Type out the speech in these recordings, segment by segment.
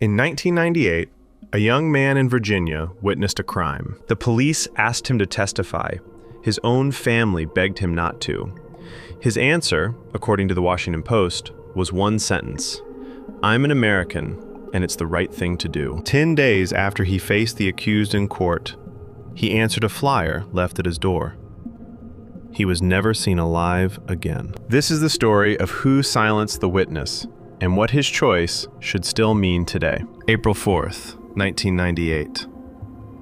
In 1998, a young man in Virginia witnessed a crime. The police asked him to testify. His own family begged him not to. His answer, according to the Washington Post, was one sentence: "I'm an American, and it's the right thing to do." 10 days after he faced the accused in court, he answered a flyer left at his door. He was never seen alive again. This is the story of who silenced the witness and what his choice should still mean today. April 4th, 1998.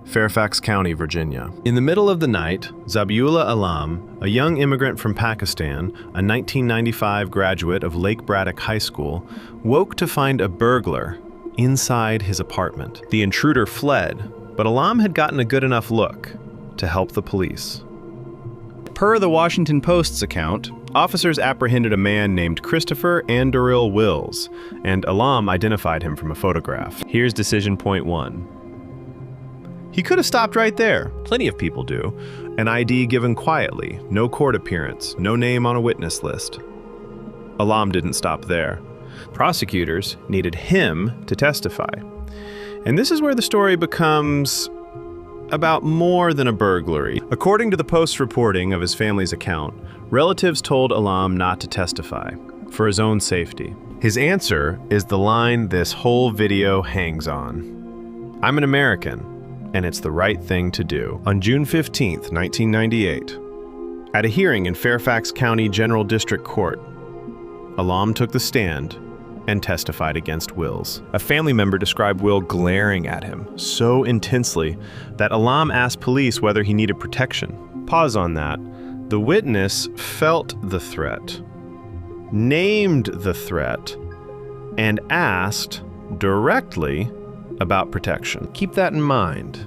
Fairfax County, Virginia. In the middle of the night, Zabiullah Alam, a young immigrant from Pakistan, a 1995 graduate of Lake Braddock High School, woke to find a burglar inside his apartment. The intruder fled, but Alam had gotten a good enough look to help the police. Per the Washington Post's account, officers apprehended a man named Christopher Anduril Wills, and Alam identified him from a photograph. Here's decision point 1. He could have stopped right there. Plenty of people do. An ID given quietly, no court appearance, no name on a witness list. Alam didn't stop there. Prosecutors needed him to testify. And this is where the story becomes about more than a burglary. According to the Post's reporting of his family's account, relatives told Alam not to testify, for his own safety. His answer is the line this whole video hangs on: "I'm an American, and it's the right thing to do." On June 15th, 1998, at a hearing in Fairfax County General District Court, Alam took the stand and testified against Wills. A family member described Will glaring at him so intensely that Alam asked police whether he needed protection. Pause on that. The witness felt the threat, named the threat, and asked directly about protection. Keep that in mind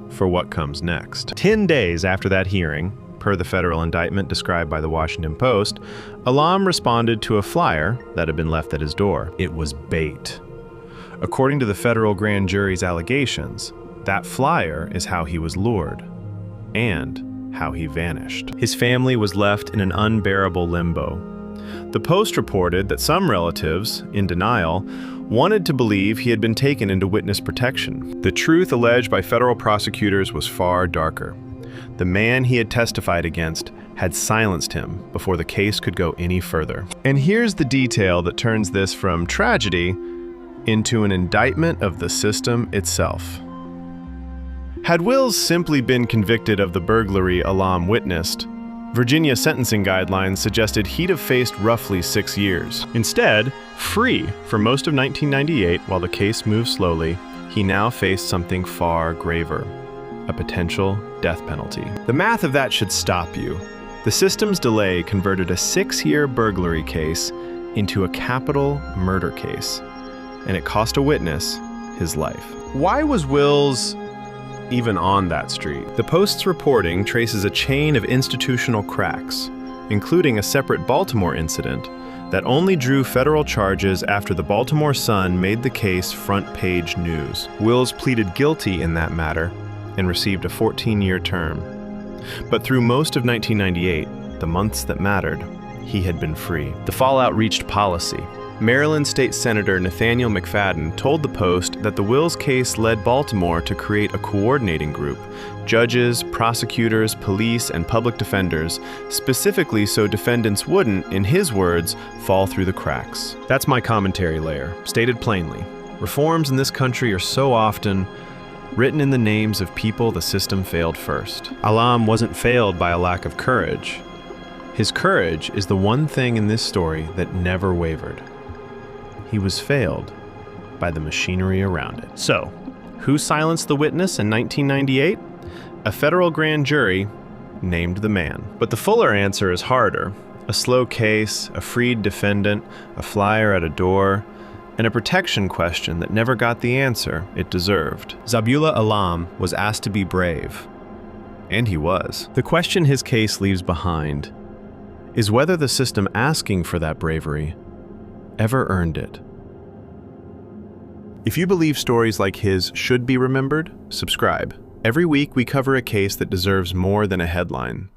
for what comes next. 10 days after that hearing, per the federal indictment described by the Washington Post, Alam responded to a flyer that had been left at his door. It was bait. According to the federal grand jury's allegations, that flyer is how he was lured and how he vanished. His family was left in an unbearable limbo. The Post reported that some relatives, in denial, wanted to believe he had been taken into witness protection. The truth alleged by federal prosecutors was far darker. The man he had testified against had silenced him before the case could go any further. And here's the detail that turns this from tragedy into an indictment of the system itself. Had Wills simply been convicted of the burglary Alam witnessed, Virginia sentencing guidelines suggested he'd have faced roughly 6 years. Instead, free for most of 1998 while the case moved slowly, he now faced something far graver: a potential death penalty. The math of that should stop you. The system's delay converted a 6-year burglary case into a capital murder case, and it cost a witness his life. Why was Wills even on that street? The Post's reporting traces a chain of institutional cracks, including a separate Baltimore incident that only drew federal charges after the Baltimore Sun made the case front-page news. Wills pleaded guilty in that matter and received a 14-year term. But through most of 1998, the months that mattered, he had been free. The fallout reached policy. Maryland State Senator Nathaniel McFadden told the Post that the Wills case led Baltimore to create a coordinating group: judges, prosecutors, police, and public defenders, specifically so defendants wouldn't, in his words, fall through the cracks. That's my commentary layer, stated plainly. Reforms in this country are so often written in the names of people the system failed first. Alam wasn't failed by a lack of courage. His courage is the one thing in this story that never wavered. He was failed by the machinery around it. So, who silenced the witness in 1998? A federal grand jury named the man. But the fuller answer is harder. A slow case, a freed defendant, a flyer at a door, and a protection question that never got the answer it deserved. Zabiullah Alam was asked to be brave, and he was. The question his case leaves behind is whether the system asking for that bravery ever earned it. If you believe stories like his should be remembered, subscribe. Every week we cover a case that deserves more than a headline.